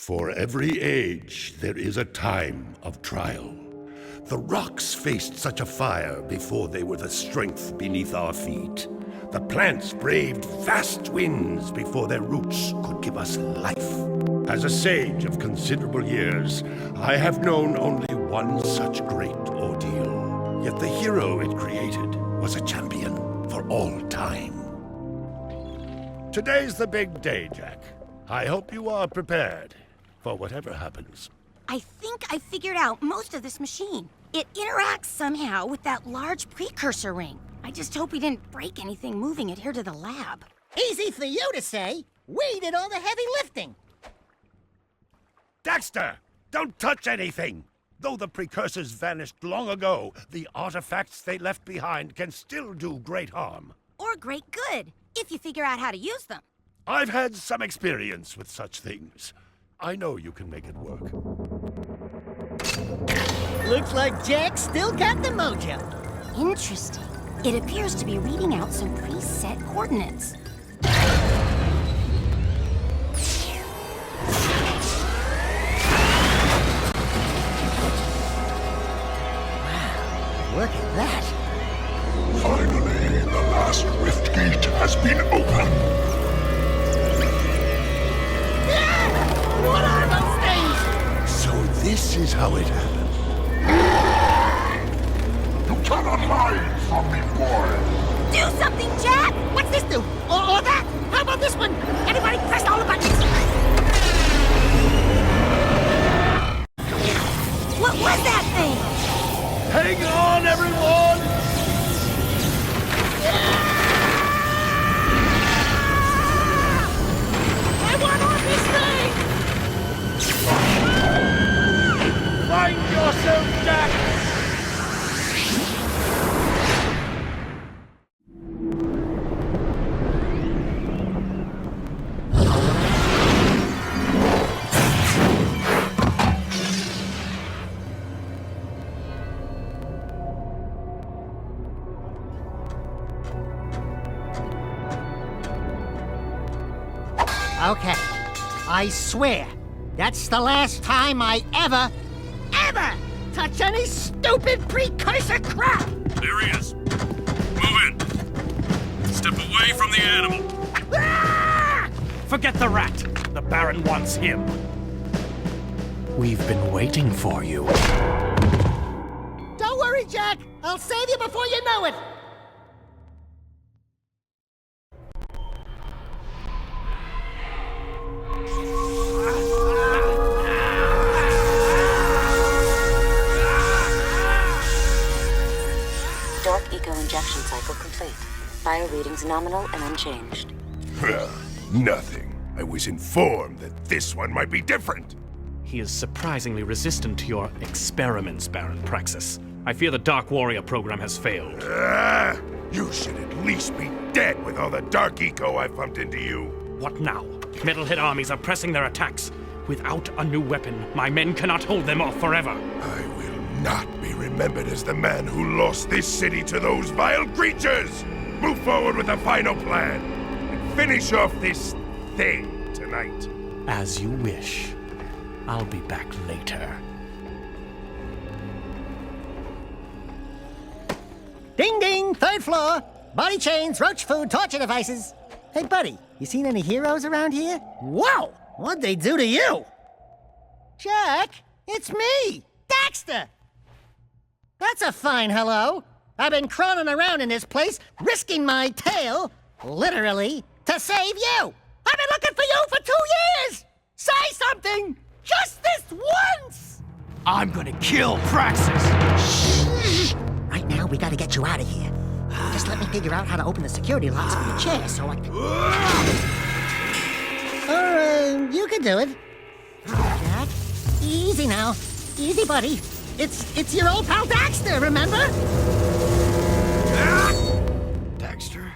For every age, there is a time of trial. The rocks faced such a fire before they were the strength beneath our feet. The plants braved vast winds before their roots could give us life. As a sage of considerable years, I have known only one such great ordeal. Yet the hero it created was a champion for all time. Today's the big day, Jak. I hope you are prepared for whatever happens. I think I figured out most of this machine. It interacts somehow with that large precursor ring. I just hope we didn't break anything moving it here to the lab. Easy for you to say. We did all the heavy lifting. Daxter, don't touch anything! Though the precursors vanished long ago, the artifacts they left behind can still do great harm. Or great good, if you figure out how to use them. I've had some experience with such things. I know you can make it work. Looks like Jak still got the mojo. Interesting. It appears to be reading out some preset coordinates. Look at that. Finally, the last rift gate has been opened. What are those things? So this is how it happened. You cannot hide from me, boy. Do something, Jak! What's this do? Or that? How about this one? Anybody press all the buttons? What was that thing? Hang on, everyone! I want on this thing! Find yourself, Jak! Okay, I swear, that's the last time I ever touch any stupid precursor crap! There he is. Move in. Step away from the animal. Ah! Forget the rat. The Baron wants him. We've been waiting for you. Don't worry, Jak. I'll save you before you know it. Dark eco injection cycle complete. Bio readings nominal and unchanged. Nothing. I was informed that this one might be different. He is surprisingly resistant to your experiments, Baron Praxis. I fear the Dark Warrior program has failed. You should at least be dead with all the dark eco I've pumped into you. What now? Metalhead armies are pressing their attacks. Without a new weapon, my men cannot hold them off forever. I will not be remembered as the man who lost this city to those vile creatures! Move forward with the final plan, and finish off this thing tonight. As you wish. I'll be back later. Ding ding, third floor. Body chains, roach food, torture devices. Hey buddy, you seen any heroes around here? Whoa, what'd they do to you? Jak, it's me, Daxter. That's a fine hello. I've been crawling around in this place, risking my tail, literally, to save you. I've been looking for you for 2 years. Say something, just this once. I'm gonna kill Praxis! Shh. Right now, we gotta get you out of here. Just let me figure out how to open the security locks for your chair so I can... Or, you can do it. Jak, easy now. Easy, buddy. It's your old pal Daxter, remember? Daxter?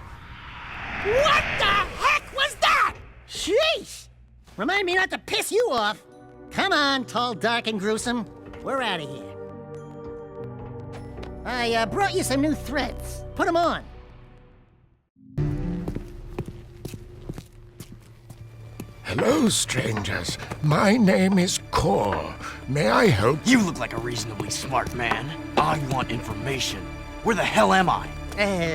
What the heck was that? Sheesh! Remind me not to piss you off. Come on, tall, dark, and gruesome. We're out of here. I brought you some new threads. Put them on. Hello, strangers. My name is Krew. May I help? You look like a reasonably smart man. I want information. Where the hell am I?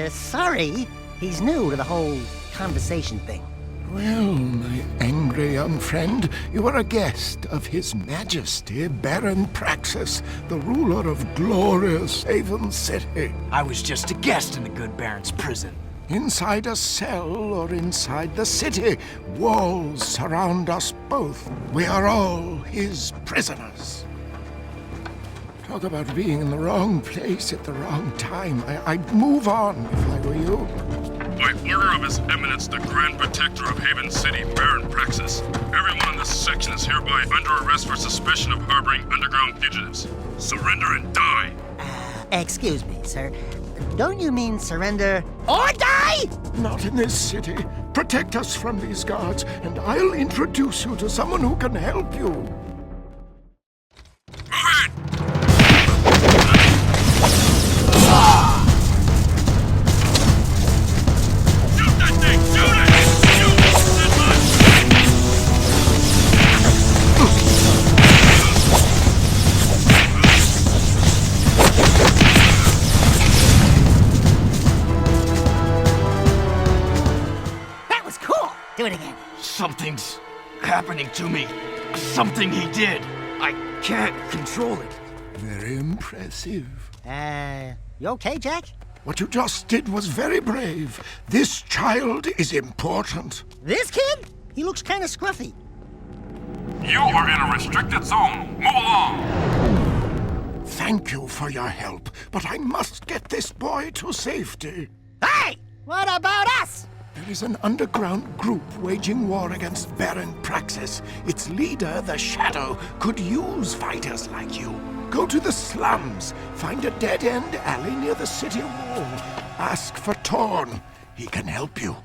Sorry. He's new to the whole conversation thing. Well, my angry young friend, you are a guest of His Majesty Baron Praxis, the ruler of glorious Haven City. I was just a guest in the good Baron's prison. Inside a cell or inside the city, walls surround us both. We are all his prisoners. Talk about being in the wrong place at the wrong time. I'd move on if I were you. By order of His Eminence, the Grand Protector of Haven City, Baron Praxis, everyone in this section is hereby under arrest for suspicion of harboring underground fugitives. Surrender and die! Excuse me, sir. Don't you mean surrender or die? Not in this city. Protect us from these guards, and I'll introduce you to someone who can help you. Move it! Shoot that thing! Shoot it! Shoot that much! That was cool. Do it again. Something's happening to me. Something he did. I can't control it. Very impressive. You okay, Jack? What you just did was very brave. This child is important. This kid? He looks kind of scruffy. You are in a restricted zone. Move along! Thank you for your help, but I must get this boy to safety. Hey! What about us? There is an underground group waging war against Baron Praxis. Its leader, the Shadow, could use fighters like you. Go to the slums, find a dead-end alley near the city wall. Ask for Torn. He can help you.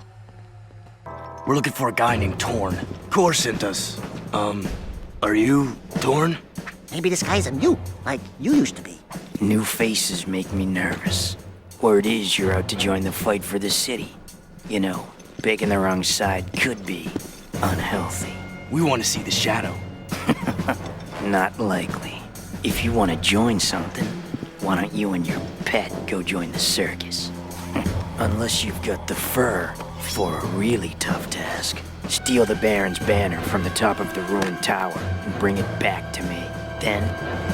We're looking for a guy named Torn. Kor sent us. Are you Torn? Maybe this guy's a new, like you used to be. New faces make me nervous. Word is you're out to join the fight for the city. You know, picking the wrong side could be unhealthy. We want to see the Shadow. Not likely. If you want to join something, why don't you and your pet go join the circus? Unless you've got the fur for a really tough task. Steal the Baron's banner from the top of the ruined tower and bring it back to me. Then,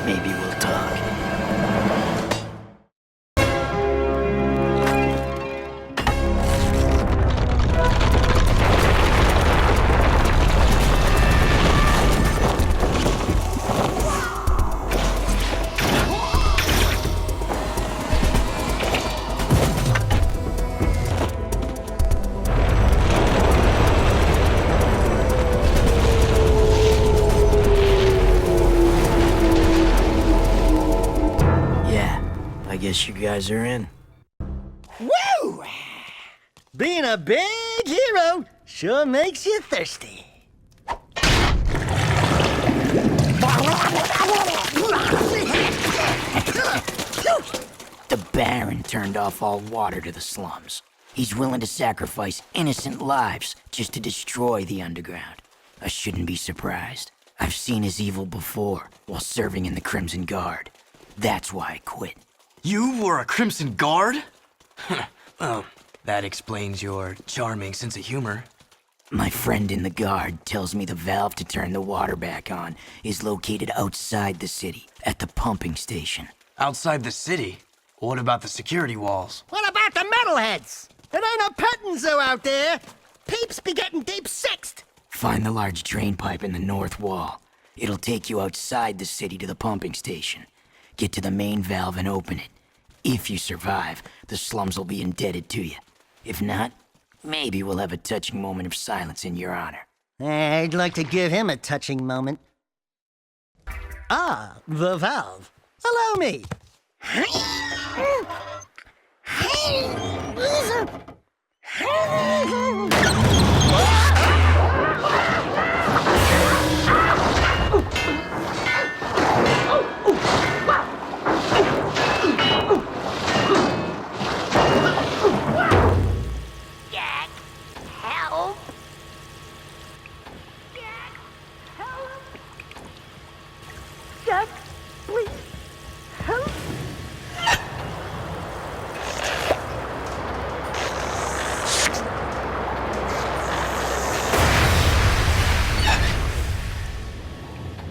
maybe we'll talk. Guess you guys are in. Woo! Being a big hero sure makes you thirsty. The Baron turned off all water to the slums. He's willing to sacrifice innocent lives just to destroy the underground. I shouldn't be surprised. I've seen his evil before while serving in the Crimson Guard. That's why I quit. You were a Crimson Guard? Oh, that explains your charming sense of humor. My friend in the Guard tells me the valve to turn the water back on is located outside the city, at the pumping station. Outside the city? What about the security walls? What about the metalheads? It ain't a petting zoo out there. Peeps be getting deep-sixed. Find the large drain pipe in the north wall. It'll take you outside the city to the pumping station. Get to the main valve and open it. If you survive, the slums will be indebted to you. If not, maybe we'll have a touching moment of silence in your honor. I'd like to give him a touching moment. Ah, the valve. Allow me.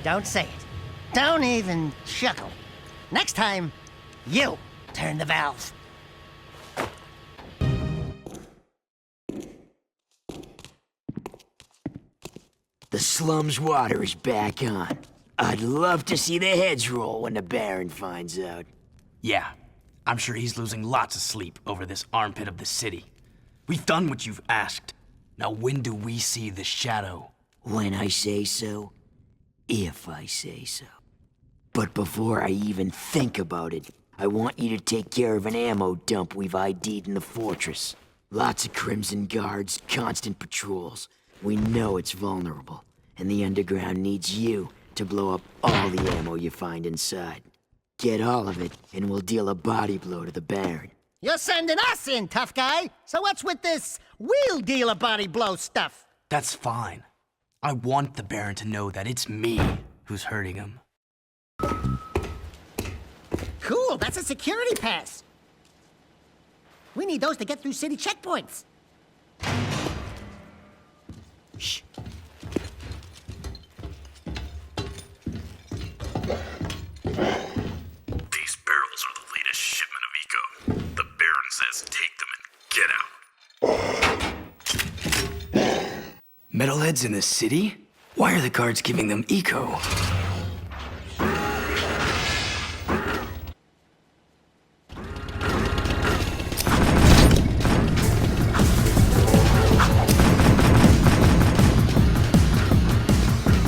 Don't say it. Don't even chuckle. Next time, you turn the valve. The slum's water is back on. I'd love to see the heads roll when the Baron finds out. Yeah, I'm sure he's losing lots of sleep over this armpit of the city. We've done what you've asked. Now when do we see the shadow? When I say so, if I say so. But before I even think about it, I want you to take care of an ammo dump we've ID'd in the fortress. Lots of Crimson Guards, constant patrols. We know it's vulnerable, and the underground needs you to blow up all the ammo you find inside. Get all of it, and we'll deal a body blow to the Baron. You're sending us in, tough guy. So what's with this wheel dealer body blow stuff? That's fine. I want the Baron to know that it's me who's hurting him. Cool, that's a security pass. We need those to get through city checkpoints. Shh. These barrels are the latest shipment of eco. The Baron says take them and get out. Metalheads in the city? Why are the guards giving them eco?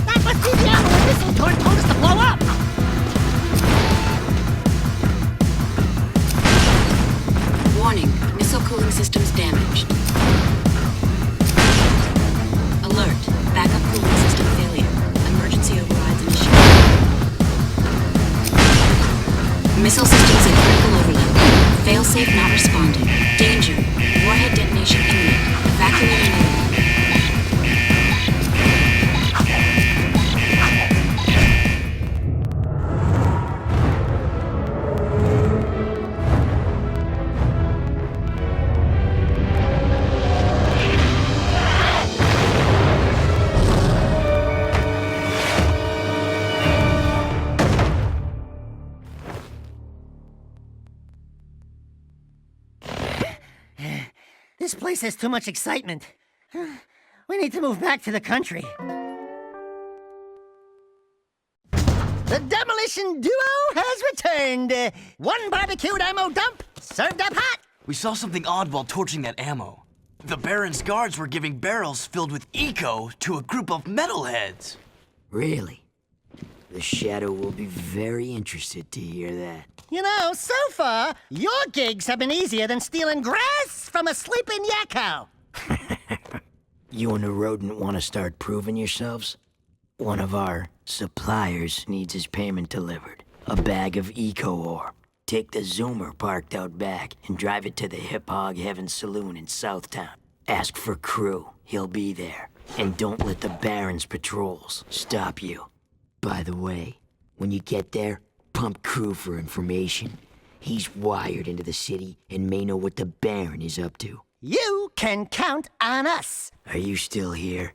That must be the ammo the missile told us to blow up. Warning, missile cooling systems damaged. Alert, backup cooling system failure. Emergency overrides initiated. Missile systems at critical overload. Failsafe not responding. Danger. Warhead detonation imminent. Evacuating area. This place has too much excitement. We need to move back to the country. The demolition duo has returned. One barbecued ammo dump, served up hot. We saw something odd while torching that ammo. The Baron's guards were giving barrels filled with eco to a group of metalheads. Really? The Shadow will be very interested to hear that. You know, so far, your gigs have been easier than stealing grass from a sleeping yak cow. You and the rodent want to start proving yourselves? One of our suppliers needs his payment delivered. A bag of eco ore. Take the Zoomer parked out back and drive it to the Hip Hog Heaven Saloon in Southtown. Ask for Krew. He'll be there. And don't let the Baron's patrols stop you. By the way, when you get there, pump Krew for information. He's wired into the city and may know what the Baron is up to. You can count on us. Are you still here?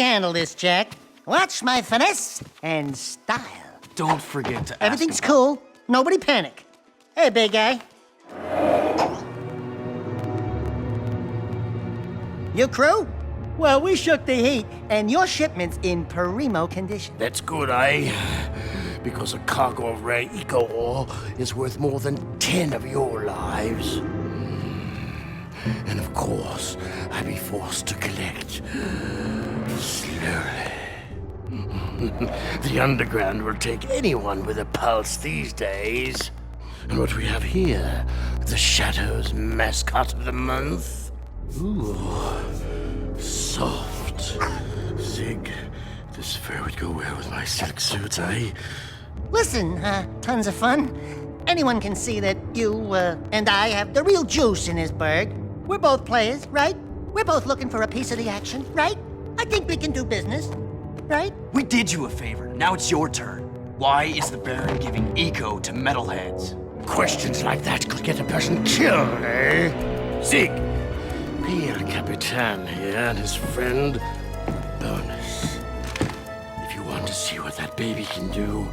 handle this, Jack. Watch my finesse and style. Don't forget to ask Everything's about- cool. Nobody panic. Hey, big guy. Your crew? Well, we shook the heat, and your shipment's in primo condition. That's good, eh? Because a cargo of rare eco ore is worth more than 10 of your lives. And of course, I'd be forced to collect slowly. The underground will take anyone with a pulse these days. And what we have here, the Shadow's mascot of the month. Ooh, soft. Zig, this fur would go well with my silk suits, eh? Listen, tons of fun. Anyone can see that you, and I have the real juice in this burg. We're both players, right? We're both looking for a piece of the action, right? I think we can do business, right? We did you a favor. Now it's your turn. Why is the Baron giving eco to metalheads? Questions like that could get a person killed, eh? Zig, be El Capitan here and his friend, Bonus. If you want to see what that baby can do,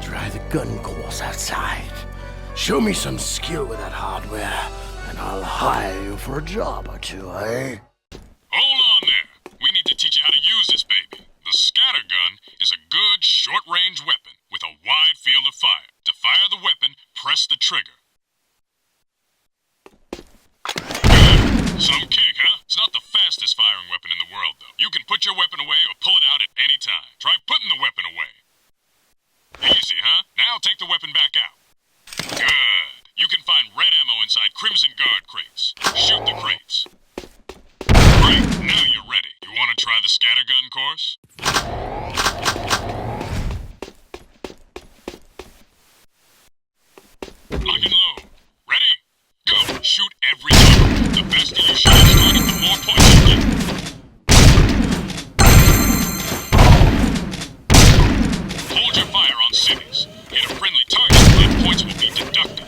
try the gun course outside. Show me some skill with that hardware, and I'll hire you for a job or two, eh? Hold on there. We need to teach you how to use this baby. The scatter gun is a good short-range weapon with a wide field of fire. To fire the weapon, press the trigger. Good. Some kick, huh? It's not the fastest firing weapon in the world, though. You can put your weapon away or pull it out at any time. Try putting the weapon away. Easy, huh? Now take the weapon back out. Good. You can find red ammo inside Crimson Guard crates. Shoot the crates. Great. Now you're ready. You want to try the scattergun course? Lock and load. Ready? Go. Shoot every target. The best of you shoot each target, the more points you get. Hold your fire on cities. Hit a friendly target, and points will be deducted.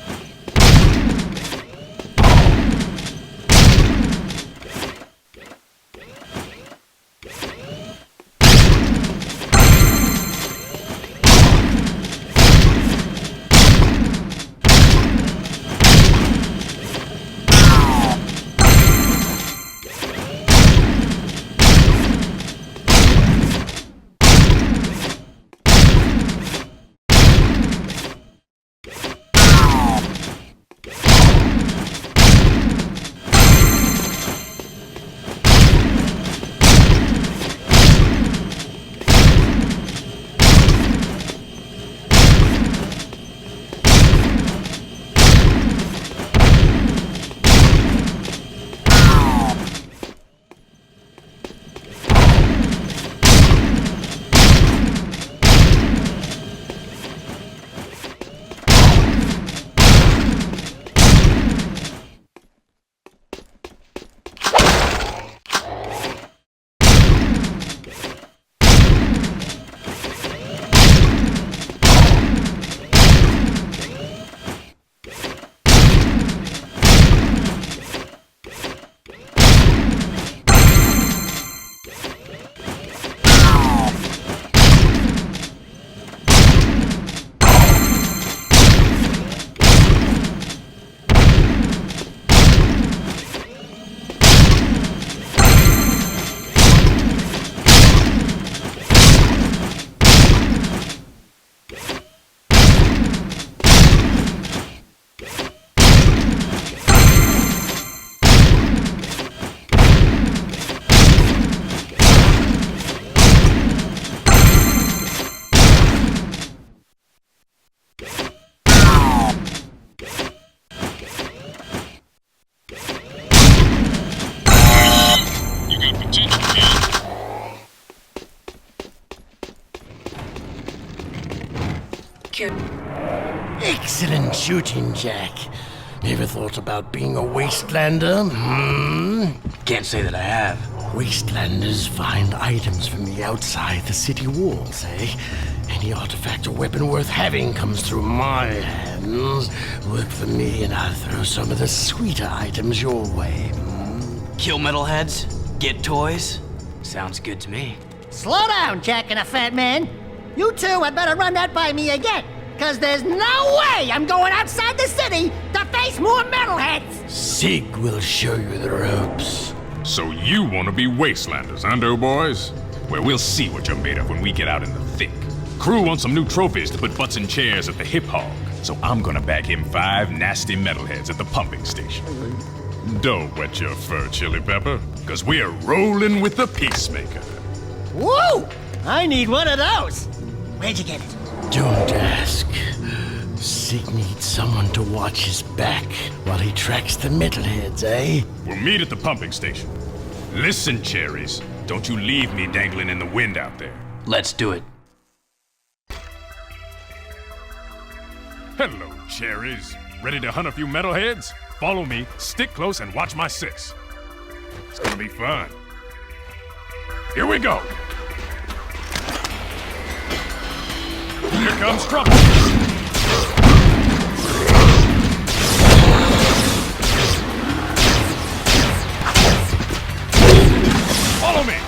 Excellent shooting, Jack. Never thought about being a wastelander? Can't say that I have. Wastelanders find items from the outside the city walls, eh? Any artifact or weapon worth having comes through my hands. Work for me and I'll throw some of the sweeter items your way. Kill metalheads? Get toys? Sounds good to me. Slow down, Jack and a fat man. You two had better run that by me again, because there's no way I'm going outside the city to face more metalheads! Sig will show you the ropes. So you want to be wastelanders, huh, doughboys? Well, we'll see what you're made of when we get out in the thick. Krew wants some new trophies to put butts in chairs at the Hip Hog, so I'm gonna bag him 5 nasty metalheads at the pumping station. Don't wet your fur, Chili Pepper, because we're rolling with the Peacemaker. Woo! I need one of those! Where'd you get it? Don't ask. Sig needs someone to watch his back while he tracks the metalheads, eh? We'll meet at the pumping station. Listen, Cherries, don't you leave me dangling in the wind out there. Let's do it. Hello, Cherries. Ready to hunt a few metalheads? Follow me, stick close, and watch my 6. It's gonna be fun. Here we go. Here comes trouble. Follow me.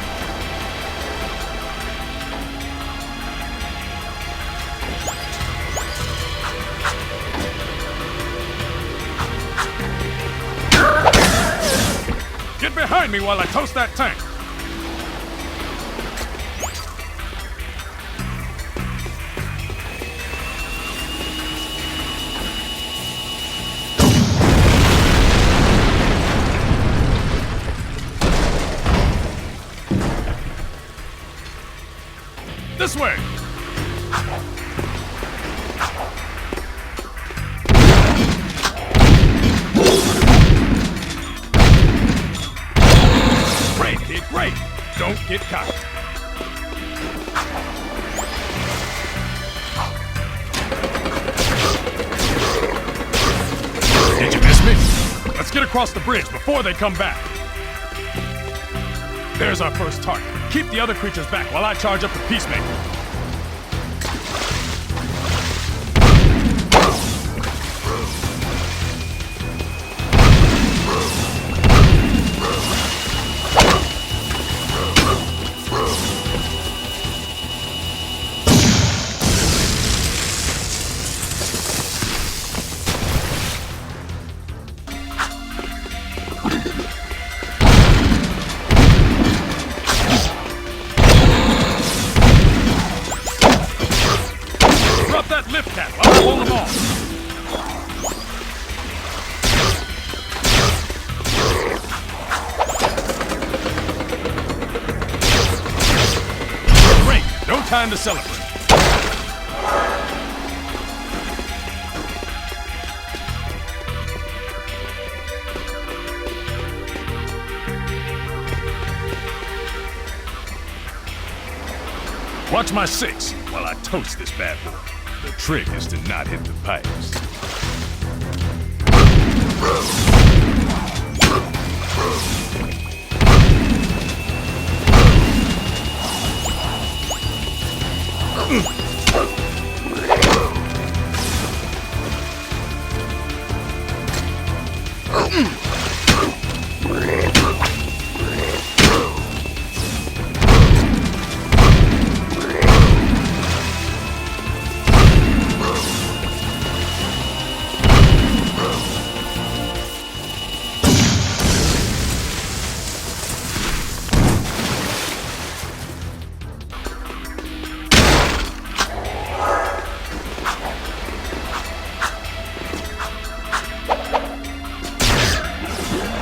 Get behind me while I toast that tank. This way! Great, kid, great! Don't get caught. Did you miss me? Let's get across the bridge before they come back. There's our first target. Keep the other creatures back while I charge up the Peacemaker. Lift cap while I hold them off. Great, no time to celebrate. Watch my 6 while I toast this bad boy. The trick is to not hit the pipes.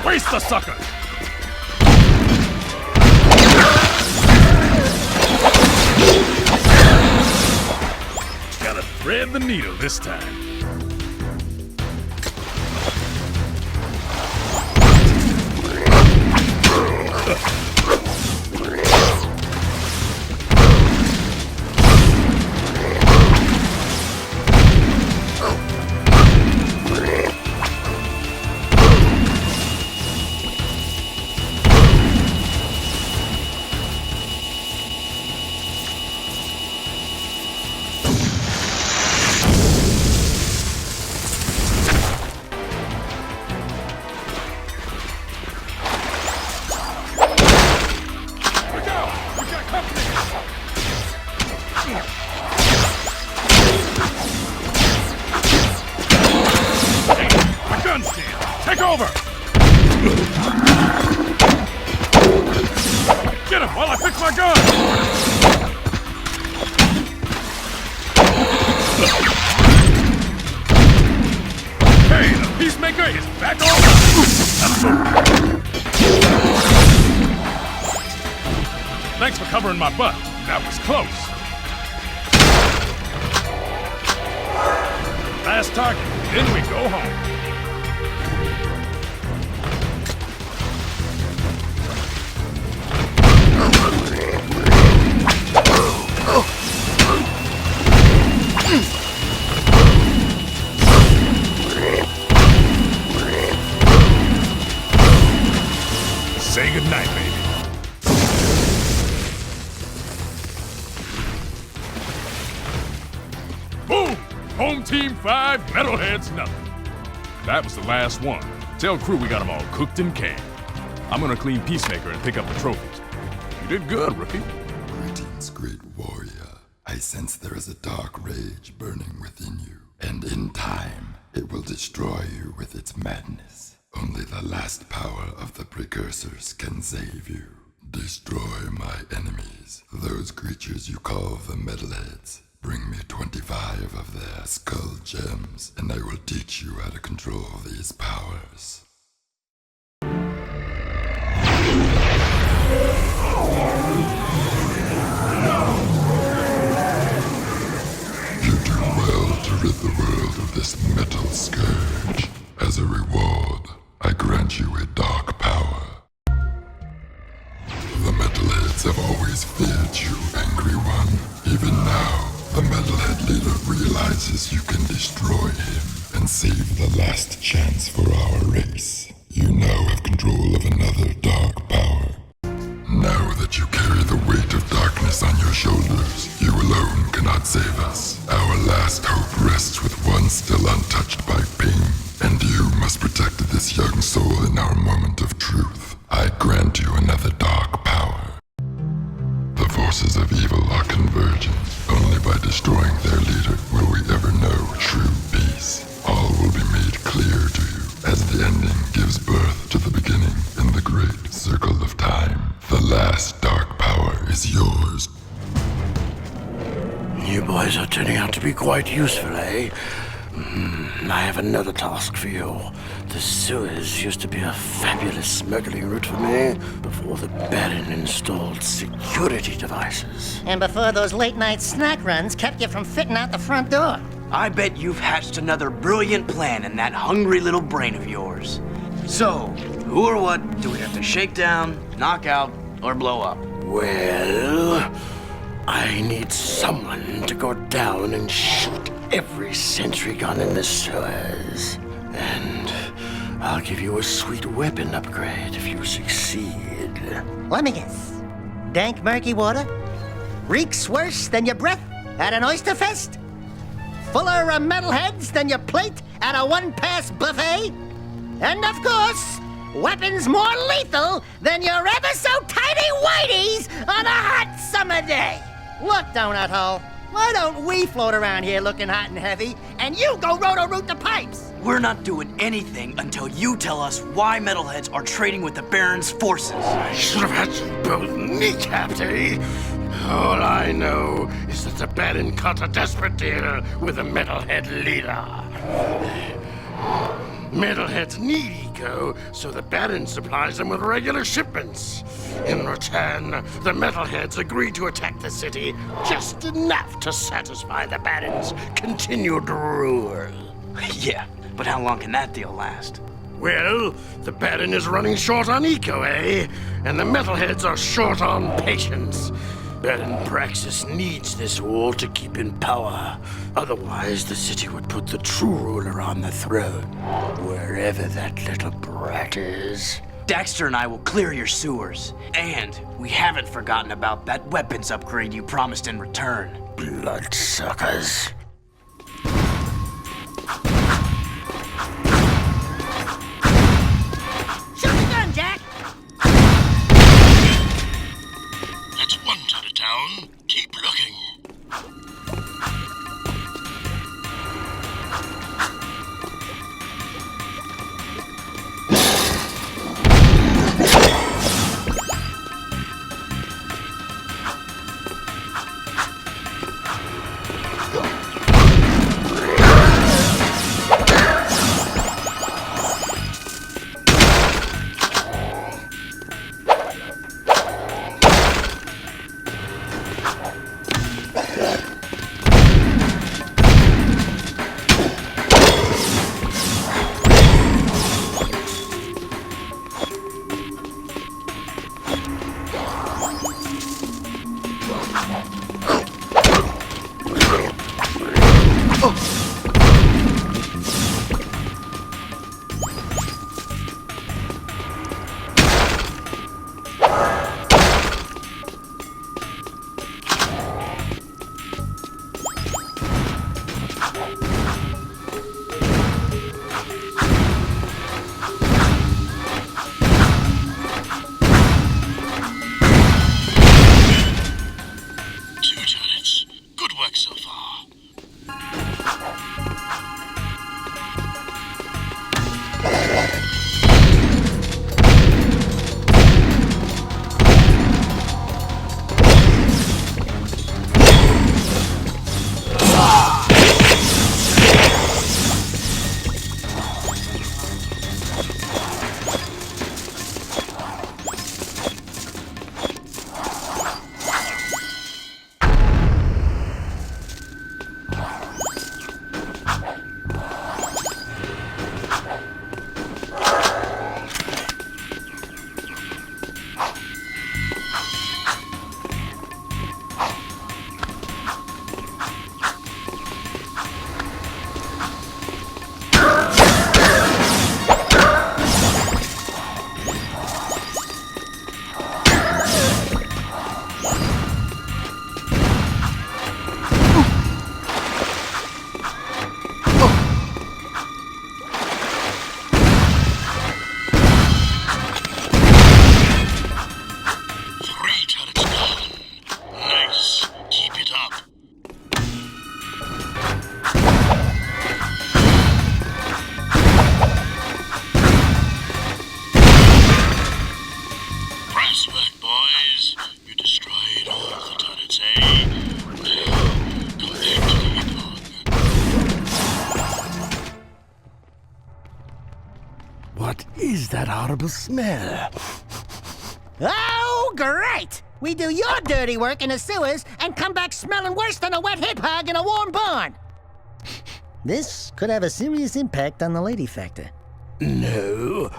Waste the sucker! Gotta thread the needle this time. over! Get him while I fix my gun! Hey, the Peacemaker is back on! Thanks for covering my butt. That was close. Last target, then we go home. Say goodnight, baby. Boom! Home team 5, Metalheads nothing. That was the last one. Tell Krew we got them all cooked and canned. I'm gonna clean Peacemaker and pick up the trophies. You did good, rookie. Greetings, great warrior. I sense there is a dark rage burning within you, and in time, it will destroy you with its madness. Only the last power of the precursors can save you. Destroy my enemies, those creatures you call the Metalheads. Bring me 25 of their skull gems, and I will teach you how to control these powers. You do well to rid the world of this metal scourge. As a reward, I grant you a dark power. The Metalheads have always feared you, Angry One. Even now, the Metalhead leader realizes you can destroy him and save the last chance for our race. You now have control of another dark power. Now that you carry the weight of darkness on your shoulders, you alone cannot save us. Our last hope rests with one still untouched by pain, and you must protect this young soul in our moment of truth. I grant you another dark power. The forces of evil are converging. Only by destroying their leader will we ever know true peace. All will be made clear to you as the ending gives birth to the beginning in the great circle of time. The last dark power is yours. You boys are turning out to be quite useful, eh? I have another task for you. The sewers used to be a fabulous smuggling route for me before the Baron installed security devices. And before those late-night snack runs kept you from fitting out the front door. I bet you've hatched another brilliant plan in that hungry little brain of yours. So, who or what do we have to shake down, knock out, or blow up? Well, I need someone to go down and shoot every sentry gun in the sewers. And I'll give you a sweet weapon upgrade if you succeed. Let me guess. Dank murky water? Reeks worse than your breath at an oyster fest? Fuller of metalheads than your plate at a one-pass buffet? And of course, weapons more lethal than your ever-so-tiny whiteys on a hot summer day. Look, Donut Hole, why don't we float around here looking hot and heavy, and you go roto-root the pipes? We're not doing anything until you tell us why metalheads are trading with the Baron's forces. I should have had you both kneecapped, eh? All I know is that the Baron cut a desperate deal with the Metalhead leader. Metalheads need eco, so the Baron supplies them with regular shipments. In return, the Metalheads agree to attack the city just enough to satisfy the Baron's continued rule. Yeah, but how long can that deal last? Well, the Baron is running short on eco, eh? And the Metalheads are short on patience. Baron Praxis needs this wall to keep in power. Otherwise, the city would put the true ruler on the throne, wherever that little brat is. Daxter and I will clear your sewers. And we haven't forgotten about that weapons upgrade you promised in return. Bloodsuckers. Shoot the gun, Jack! That's one side of town. Keep looking. What is that horrible smell? Oh, great! We do your dirty work in the sewers and come back smelling worse than a wet hip hog in a warm barn. This could have a serious impact on the lady factor. No.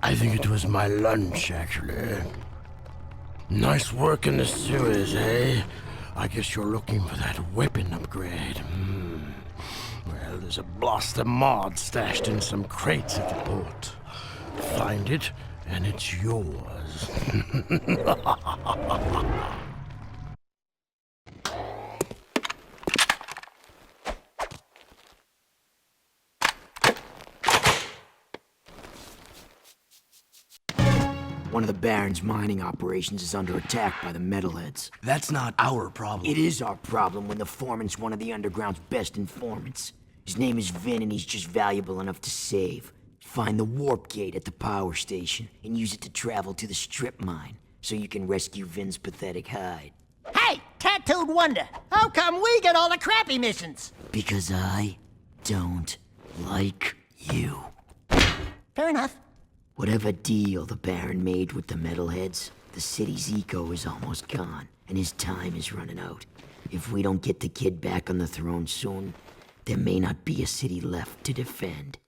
I think it was my lunch, actually. Nice work in the sewers, eh? I guess you're looking for that weapon upgrade. Well, there's a blaster mod stashed in some crates at the port. Find it, and it's yours. One of the Baron's mining operations is under attack by the metalheads. That's not our problem. It is our problem when the foreman's one of the underground's best informants. His name is Vin, and he's just valuable enough to save. Find the warp gate at the power station and use it to travel to the strip mine so you can rescue Vin's pathetic hide. Hey, tattooed wonder! How come we get all the crappy missions? Because I don't like you. Fair enough. Whatever deal the Baron made with the metalheads, the city's eco is almost gone, and his time is running out. If we don't get the kid back on the throne soon, there may not be a city left to defend.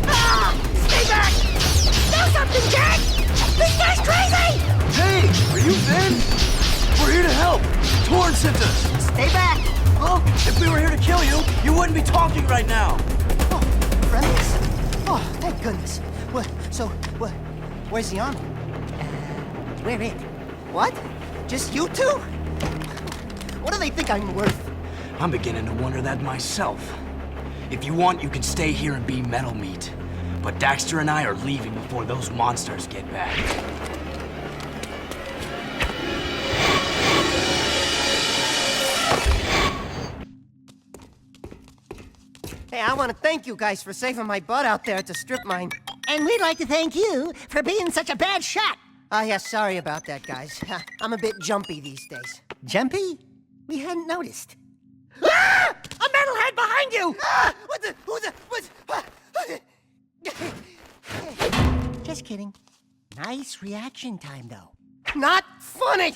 Ah! Stay back! Do something, Jack! This guy's crazy! Hey, are you Vin? We're here to help. Torn sent us. Stay back! Well, if we were here to kill you, you wouldn't be talking right now. Oh, friendlies? Oh, thank goodness. Where's the army? Where it? What? Just you two? What do they think I'm worth? I'm beginning to wonder that myself. If you want, you can stay here and be metal meat. But Daxter and I are leaving before those monsters get back. Hey, I want to thank you guys for saving my butt out there at the strip mine. And we'd like to thank you for being such a bad shot. Oh, yeah, sorry about that, guys. I'm a bit jumpy these days. Jumpy? We hadn't noticed. Ah! A metalhead behind you! Ah! Just kidding. Nice reaction time, though. Not funny!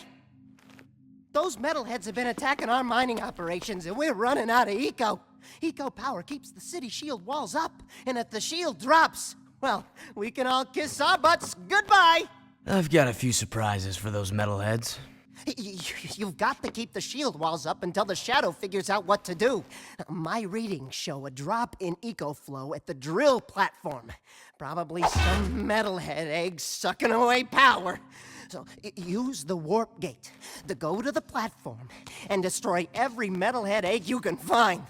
Those metalheads have been attacking our mining operations, and we're running out of eco. Eco power keeps the city shield walls up, and if the shield drops, well, we can all kiss our butts goodbye! I've got a few surprises for those metalheads. You've got to keep the shield walls up until the Shadow figures out what to do. My readings show a drop in eco flow at the drill platform. Probably some metalhead egg sucking away power. So use the warp gate to go to the platform and destroy every metalhead egg you can find.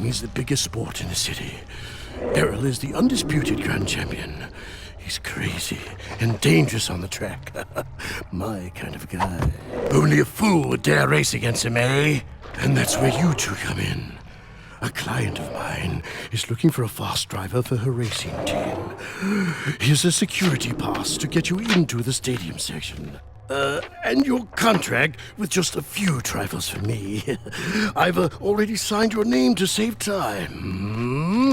is the biggest sport in the city. Errol is the undisputed grand champion. He's crazy and dangerous on the track. My kind of guy. Only a fool would dare race against him, eh? And that's where you two come in. A client of mine is looking for a fast driver for her racing team. Here's a security pass to get you into the stadium section. And your contract with just a few trifles for me. I've already signed your name to save time.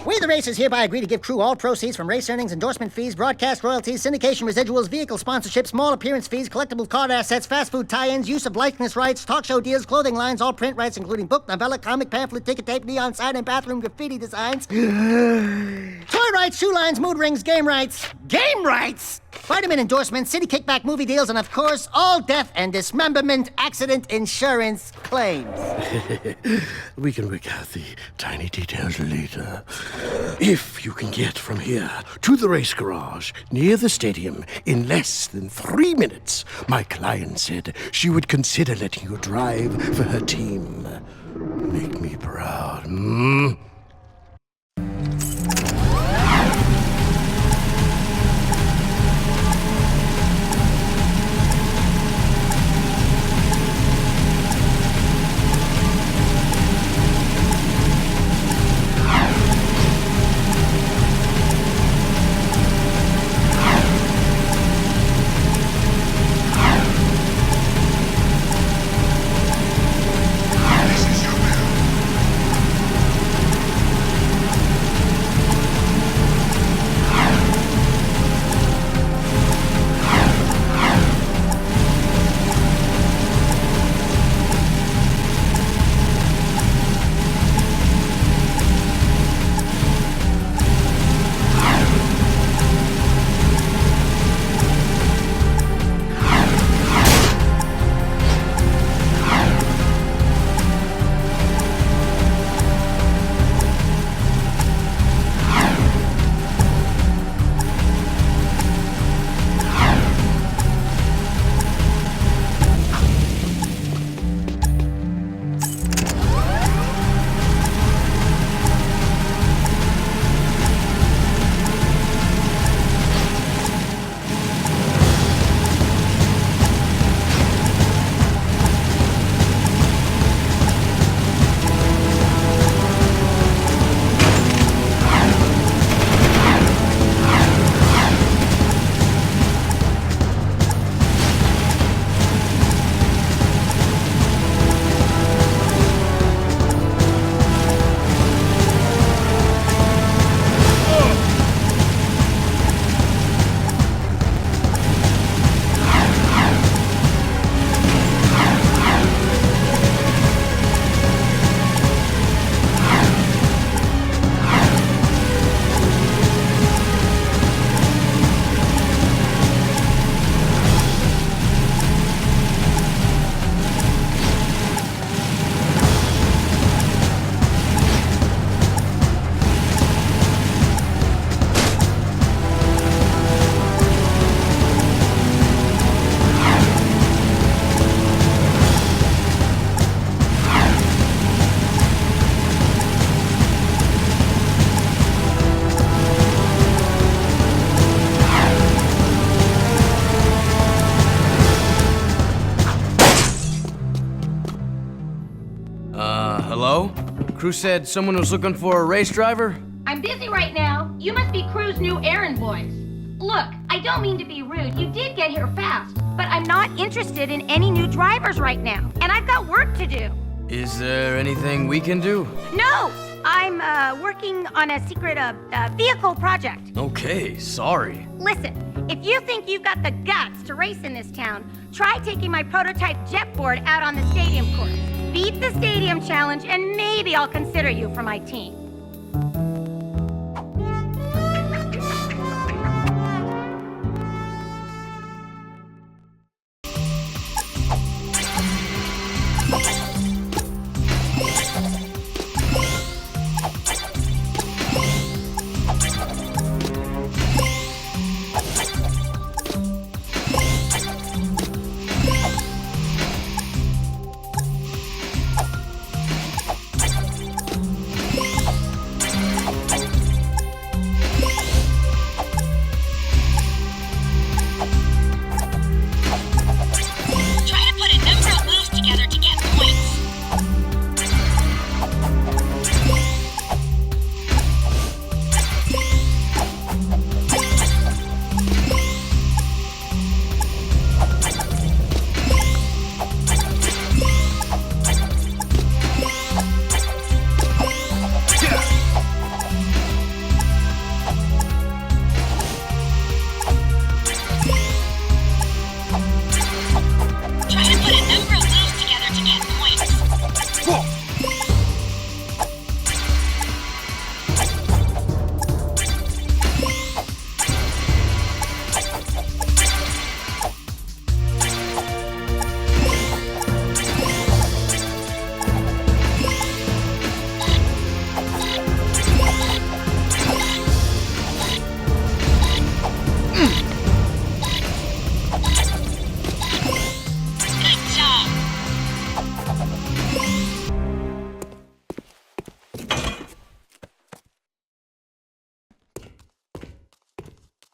We, the racers, hereby agree to give Krew all proceeds from race earnings, endorsement fees, broadcast royalties, syndication residuals, vehicle sponsorships, small appearance fees, collectible card assets, fast food tie-ins, use of likeness rights, talk show deals, clothing lines, all print rights, including book, novella, comic, pamphlet, ticket tape, neon sign, and bathroom graffiti designs. Toy rights, shoe lines, mood rings, game rights. Game rights! Vitamin endorsements, city kickback movie deals, and of course, all death and dismemberment accident insurance claims. We can work out the tiny details later. If you can get from here to the race garage near the stadium in less than 3 minutes, my client said she would consider letting you drive for her team. Make me proud, hmm? Hello? Krew said someone was looking for a race driver? I'm busy right now. You must be Krew's new errand boys. Look, I don't mean to be rude. You did get here fast, but I'm not interested in any new drivers right now, and I've got work to do. Is there anything we can do? No! I'm working on a secret vehicle project. Okay, sorry. Listen, if you think you've got the guts to race in this town, try taking my prototype jet board out on the stadium course. Beat the stadium challenge, and maybe I'll consider you for my team.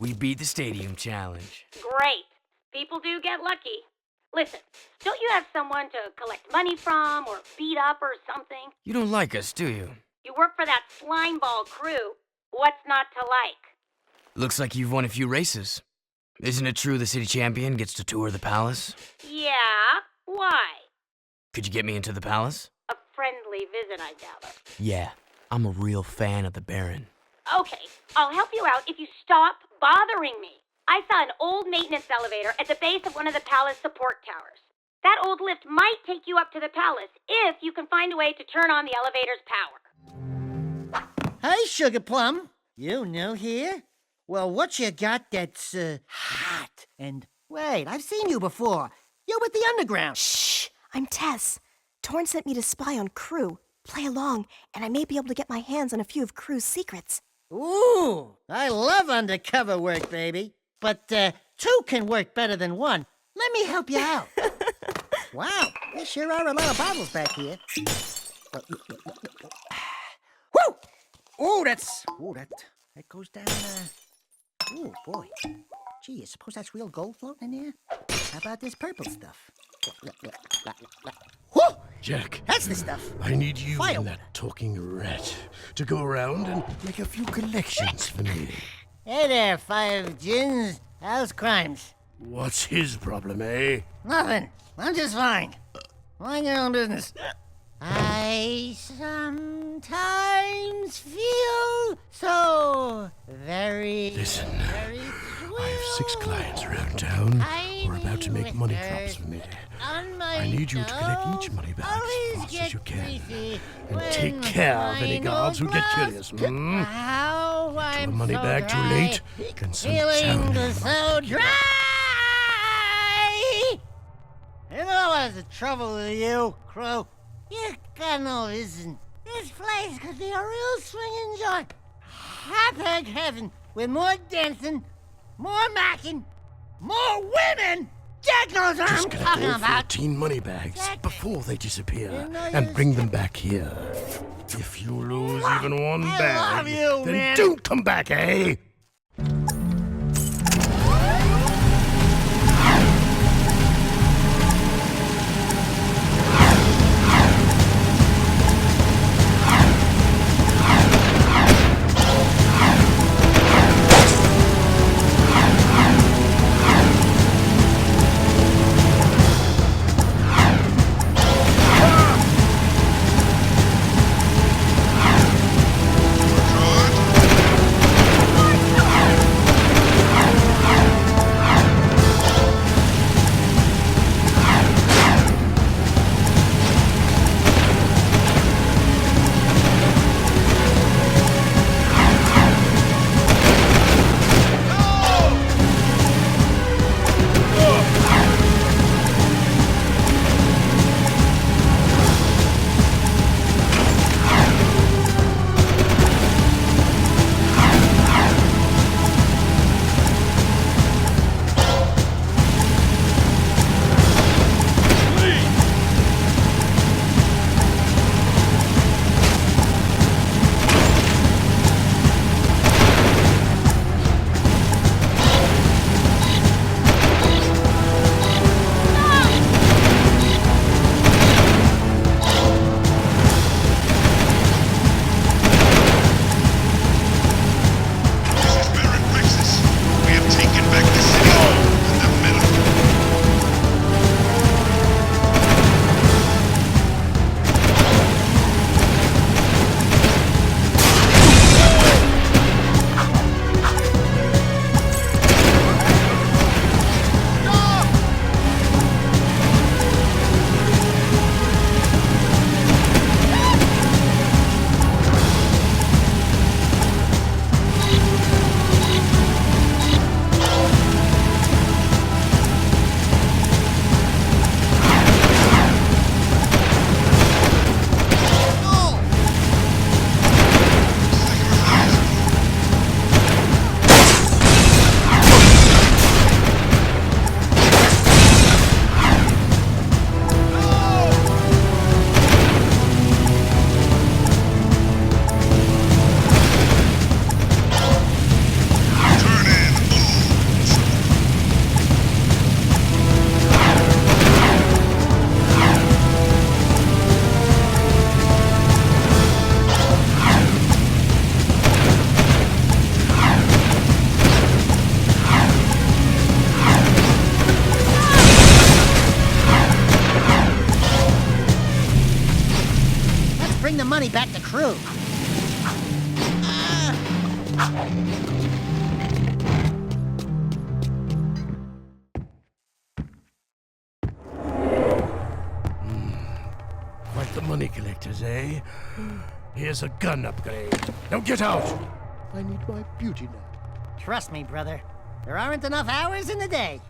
We beat the stadium challenge. Great. People do get lucky. Listen, don't you have someone to collect money from or beat up or something? You don't like us, do you? You work for that slimeball Krew. What's not to like? Looks like you've won a few races. Isn't it true the city champion gets to tour the palace? Yeah, why? Could you get me into the palace? A friendly visit, I gather. Yeah, I'm a real fan of the Baron. Okay, I'll help you out if you stop bothering me. I saw an old maintenance elevator at the base of one of the palace support towers. That old lift might take you up to the palace if you can find a way to turn on the elevator's power. Hey, Sugar Plum. You new here? Well, what you got that's, hot? And wait, I've seen you before. You're with the underground. Shh! I'm Tess. Torn sent me to spy on Krew. Play along, and I may be able to get my hands on a few of Krew's secrets. Ooh, I love undercover work, baby. But, two can work better than one. Let me help you out. Wow, there sure are a lot of bottles back here. Woo! Ooh, that goes down, ooh, boy. Gee, you suppose that's real gold floating in there? How about this purple stuff? Whoo! Jak, That's the stuff. I need you Fire and that talking rat to go around and make a few collections for me. Hey there, Five Gins. How's crimes? What's his problem, eh? Nothing. I'm just fine. Mind your own business. I sometimes feel so very... Listen, very I have 6 clients around town who are about to make money drops for me. I need you to collect each money bag as fast as you can. And take care of any guards who get curious, Get to a money bag too late, and some feeling so dry. You know what's the trouble with you, Krew? You got no vision. This place could be a real swinging joint. Hot-egg heaven with more dancing, more macking, more women. Jak knows what Just I'm collect talking all about. 14 money bags before they disappear, You know and you're bring them back here. If you lose even one I bag, love you, then man. don't come back, eh? Crew. Quite the money collectors, eh? Here's a gun upgrade. Now get out! I need my beauty nap. Trust me, brother. There aren't enough hours in the day.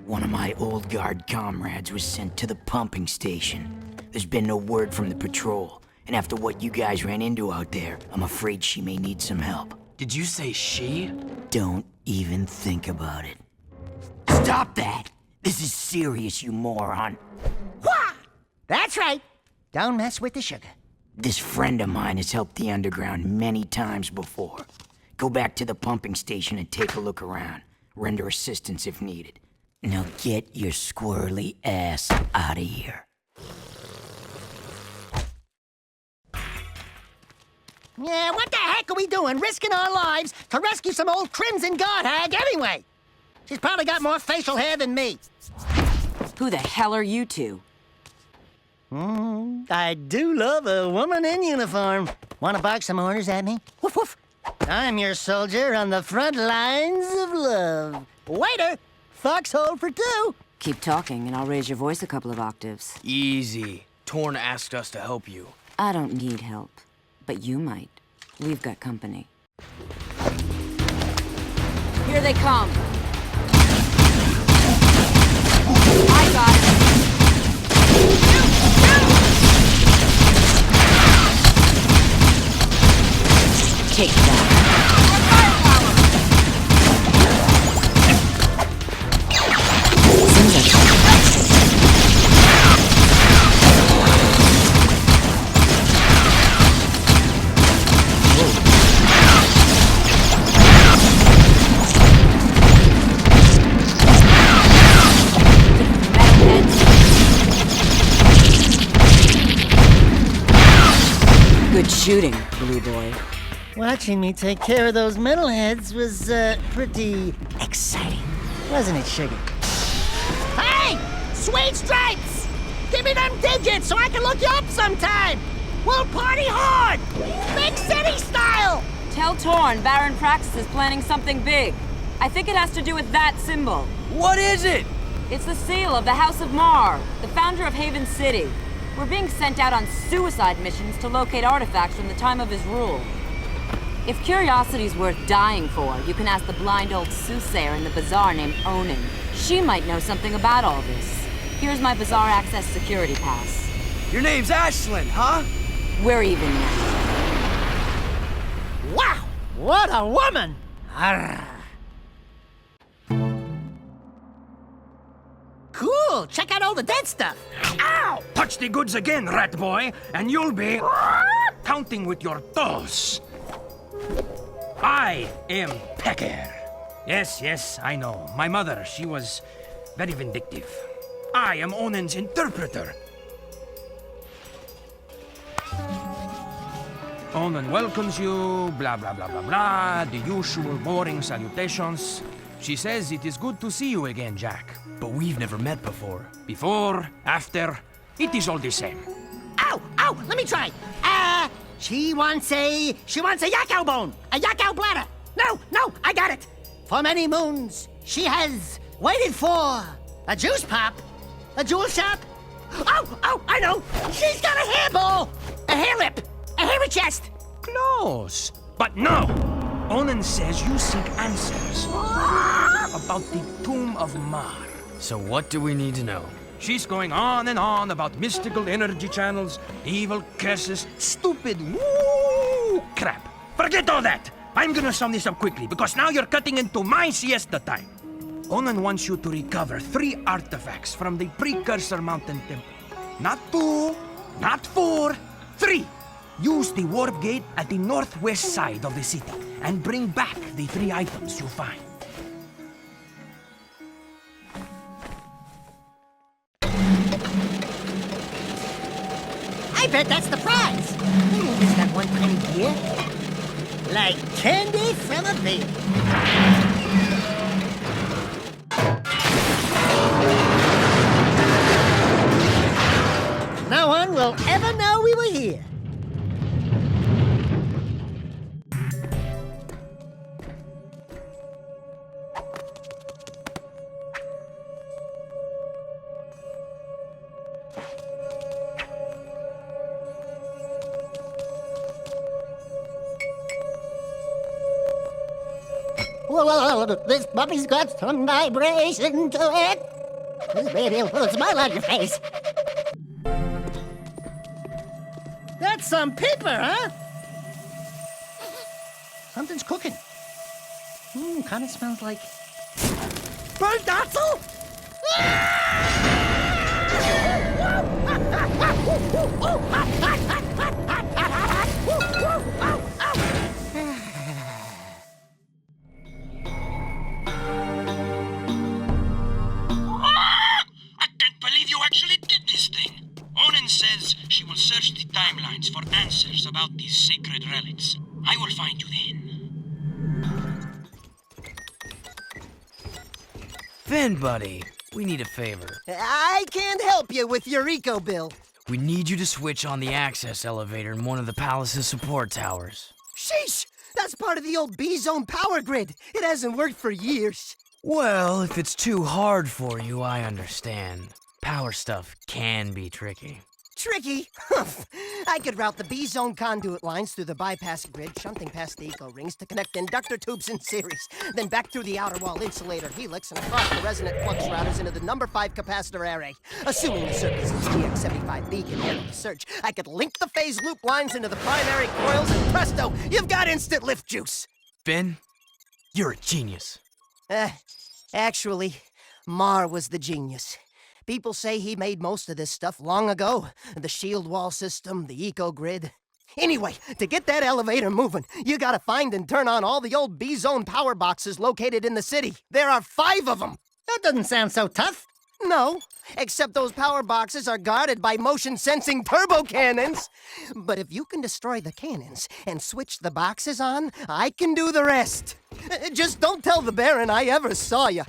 One of my old guard comrades was sent to the pumping station. There's been no word from the patrol, and after what you guys ran into out there, I'm afraid she may need some help. Did you say she? Don't even think about it. Stop that! This is serious, you moron. Wah! That's right. Don't mess with the sugar. This friend of mine has helped the underground many times before. Go back to the pumping station and take a look around. Render assistance if needed. Now get your squirrely ass out of here. Yeah, what the heck are we doing? Risking our lives to rescue some old Crimson Guard hag anyway? She's probably got more facial hair than me. Who the hell are you two? I do love a woman in uniform. Want to bark some orders at me? Woof woof. I'm your soldier on the front lines of love. Waiter, foxhole for two. Keep talking and I'll raise your voice a couple of octaves. Easy. Torn asked us to help you. I don't need help, but you might. We've got company. Here they come. I got it. Take that. Good shooting, Blue Boy. Watching me take care of those metalheads was, pretty exciting. Wasn't it, Sugar? Hey! Sweet stripes! Give me them digits so I can look you up sometime! We'll party hard! Big city style! Tell Torn Baron Praxis is planning something big. I think it has to do with that symbol. What is it? It's the seal of the House of Mar, the founder of Haven City. We're being sent out on suicide missions to locate artifacts from the time of his rule. If curiosity's worth dying for, you can ask the blind old soothsayer in the bazaar named Onan. She might know something about all this. Here's my bazaar access security pass. Your name's Ashlyn, huh? We're even now. Wow! What a woman! Arrgh. Cool! Check out all the dead stuff! Ow! Touch the goods again, rat boy, and you'll be counting with your toes. I am Pecker. Yes, I know. My mother, she was very vindictive. I am Onan's interpreter. Onan welcomes you, blah, blah, blah, blah, blah, the usual boring salutations. She says it is good to see you again, Jak. But we've never met before. Before, after, it is all the same. Ow! Ow! Let me try! She wants a yakao bone! A yakao bladder! No! I got it! For many moons, she has waited for a juice pop, a jewel shop. Oh! I know! She's got a hairball! A hair lip! A hairy chest! Close! But no! Onan says you seek answers about the Tomb of Mar. So what do we need to know? She's going on and on about mystical energy channels, evil curses, stupid woo crap. Forget all that! I'm gonna sum this up quickly, because now you're cutting into my siesta time. Onan wants you to recover 3 artifacts from the Precursor Mountain Temple. Not 2, not 4, 3! Use the warp gate at the northwest side of the city, and bring back the 3 items you find. I bet that's the prize! Is that 1 penny here? Like candy from a baby. No one will ever know we were here. Whoa, this puppy's got some vibration to it. This baby will put a smile on your face. That's some pepper, huh? Something's cooking. Kind of smells like... burnt Otzel? I can't believe you actually did this thing. Onan says she will search the timelines for answers about these sacred relics. I will find you then. Vin, buddy, we need a favor. I can't help you with your eco bill. We need you to switch on the access elevator in one of the palace's support towers. Sheesh! That's part of the old B-zone power grid. It hasn't worked for years. Well, if it's too hard for you, I understand. Power stuff can be tricky. Tricky? I could route the B-zone conduit lines through the bypass grid, shunting past the eco rings to connect inductor tubes in series, then back through the outer wall insulator helix and across the resonant flux routers into the number 5 capacitor array. Assuming the circuit's TX75B can handle the surge, I could link the phase loop lines into the primary coils, and presto, you've got instant lift juice. Vin, you're a genius. Actually, Mar was the genius. People say he made most of this stuff long ago. The shield wall system, the eco-grid. Anyway, to get that elevator moving, you gotta find and turn on all the old B-zone power boxes located in the city. There are 5 of them. That doesn't sound so tough. No, except those power boxes are guarded by motion-sensing turbo cannons. But if you can destroy the cannons and switch the boxes on, I can do the rest. Just don't tell the Baron I ever saw you.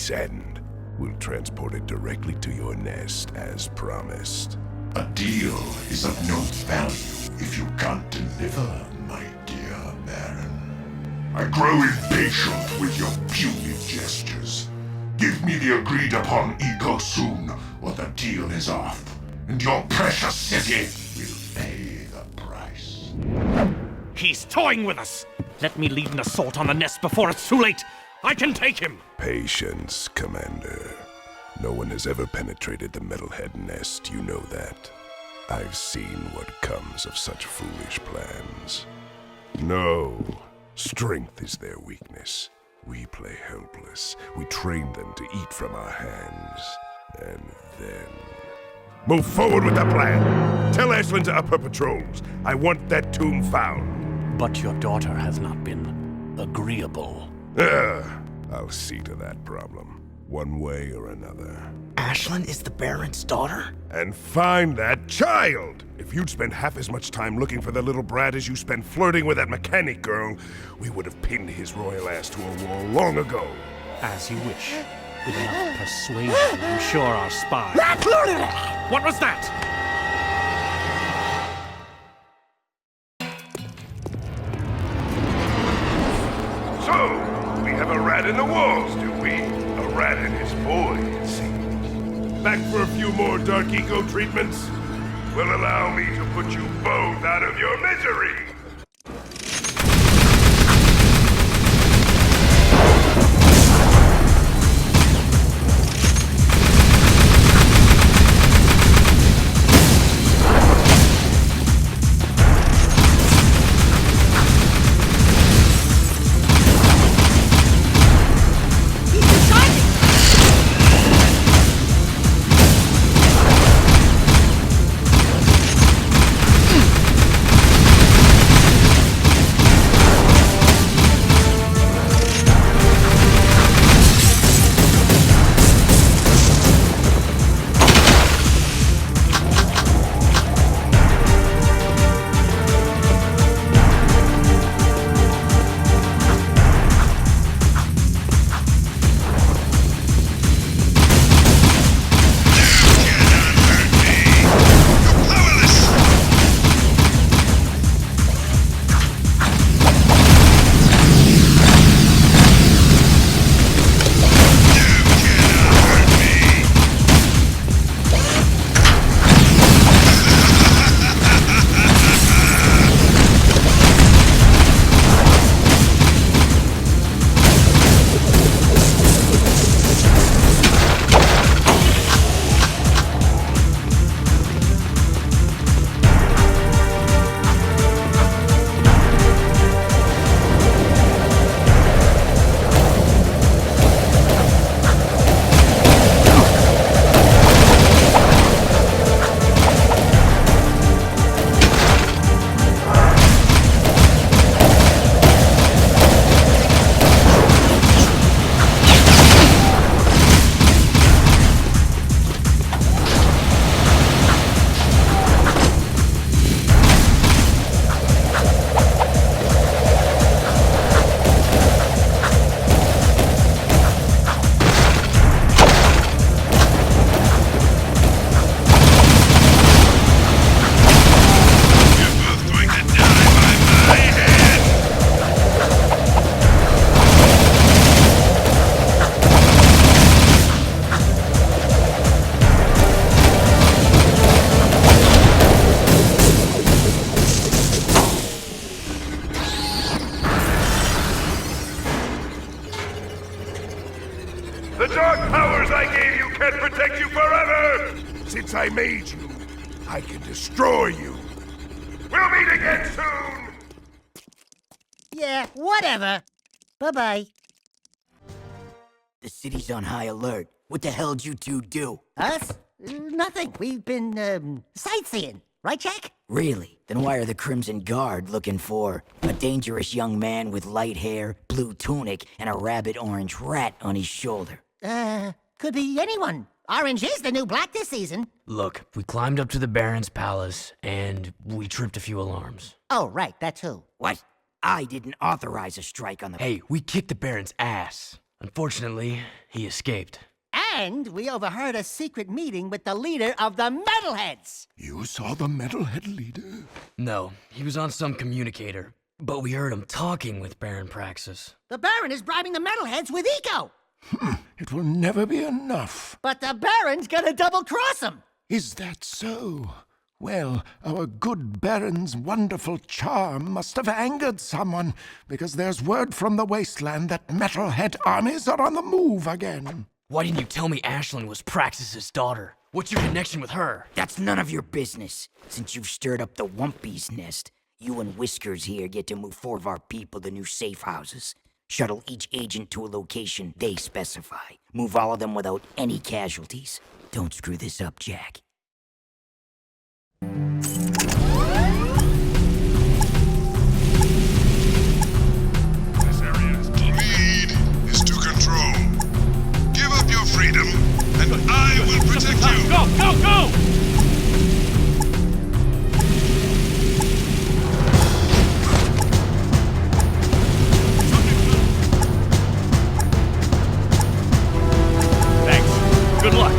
End. We'll transport it directly to your nest as promised. A deal is of no value if you can't deliver, my dear. I grow impatient with your puny gestures. Give me the agreed upon eco soon, or the deal is off, and your precious city will pay the price. He's toying with us! Let me lead an assault on the nest before it's too late! I can take him! Patience, Commander. No one has ever penetrated the Metalhead nest, you know that. I've seen what comes of such foolish plans. No, strength is their weakness. We play helpless. We train them to eat from our hands. And then... Move forward with the plan. Tell Ashlyn to up her patrols. I want that tomb found. But your daughter has not been agreeable. I'll see to that problem, one way or another. Ashlyn is the Baron's daughter? And find that child! If you'd spent half as much time looking for the little brat as you spent flirting with that mechanic girl, we would have pinned his royal ass to a wall long ago. As you wish. With enough persuasion, I'm sure our spy... What was that? So, we have a rat in the walls, do we? A rat in his void, it seems. Back for a few more dark eco treatments? Will allow me to put you both out of your misery! The dark powers I gave you can't protect you forever! Since I made you, I can destroy you. We'll meet again soon! Yeah, whatever. Bye-bye. The city's on high alert. What the hell'd you two do? Us? Nothing. We've been, sightseeing. Right, Jack? Really? Then why are the Crimson Guard looking for a dangerous young man with light hair, blue tunic, and a rabbit orange rat on his shoulder? Could be anyone. Orange is the new black this season. Look, we climbed up to the Baron's palace, and we tripped a few alarms. Oh, right, that too. What? I didn't authorize a strike on the... Hey, we kicked the Baron's ass. Unfortunately, he escaped. And we overheard a secret meeting with the leader of the Metalheads. You saw the Metalhead leader? No, he was on some communicator. But we heard him talking with Baron Praxis. The Baron is bribing the metalheads with eco. It will never be enough. But the Baron's gonna double-cross him. Is that so? Well, our good Baron's wonderful charm must have angered someone, because there's word from the wasteland that metalhead armies are on the move again. Why didn't you tell me Ashlyn was Praxis's daughter? What's your connection with her? That's none of your business. Since you've stirred up the Wumpy's nest, you and Whiskers here get to move 4 of our people to new safe houses. Shuttle each agent to a location they specify. Move all of them without any casualties. Don't screw this up, Jack. This area is to lead is to control. Give up your freedom, and I will protect you. Go, go, go! Thanks. Good luck.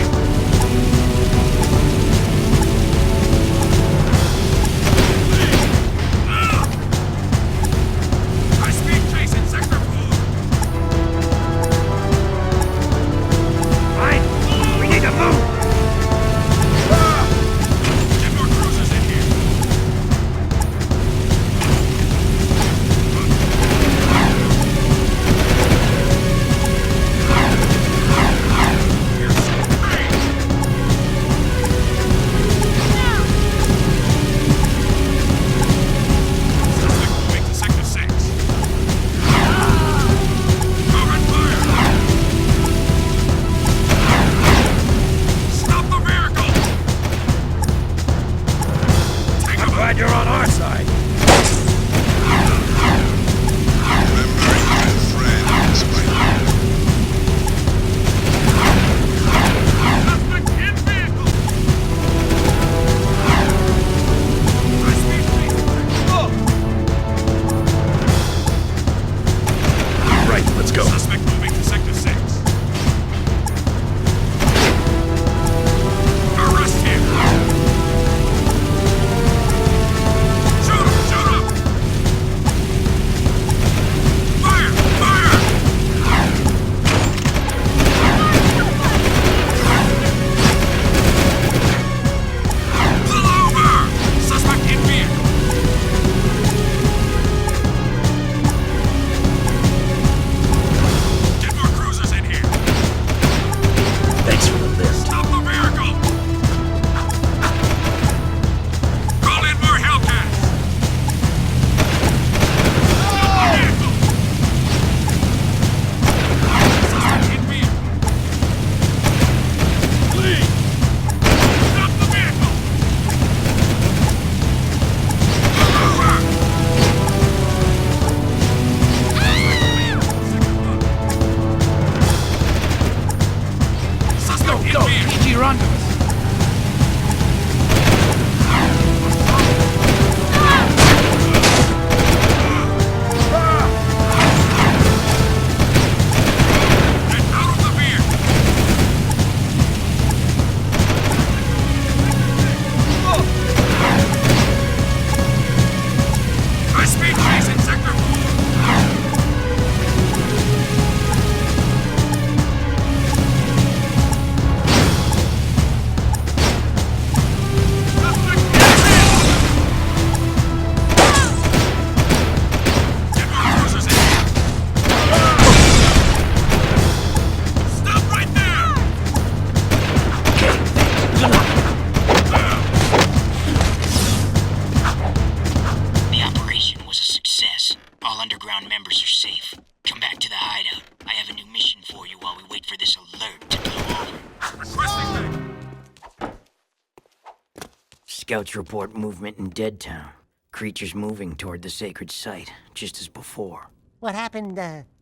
Scouts report movement in Deadtown. Creatures moving toward the sacred site, just as before. What happened,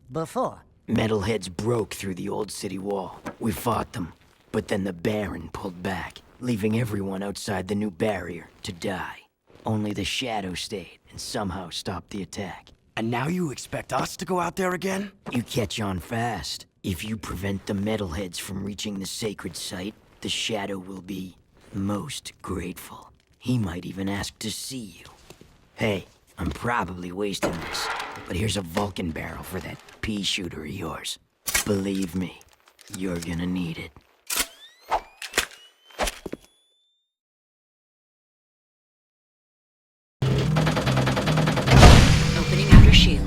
before? Metalheads broke through the old city wall. We fought them, but then the Baron pulled back, leaving everyone outside the new barrier to die. Only the Shadow stayed and somehow stopped the attack. And now you expect us to go out there again? You catch on fast. If you prevent the Metalheads from reaching the sacred site, the Shadow will be most grateful. He might even ask to see you. Hey, I'm probably wasting this, but here's a Vulcan barrel for that pea shooter of yours. Believe me, you're gonna need it. Opening outer shield.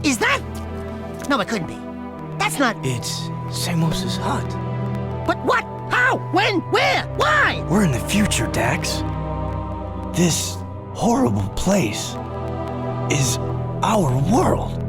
Is that? No, it couldn't be. That's not... It's Samos's hut. But what? How? When? Where? Why? We're in the future, Dax. This horrible place is our world.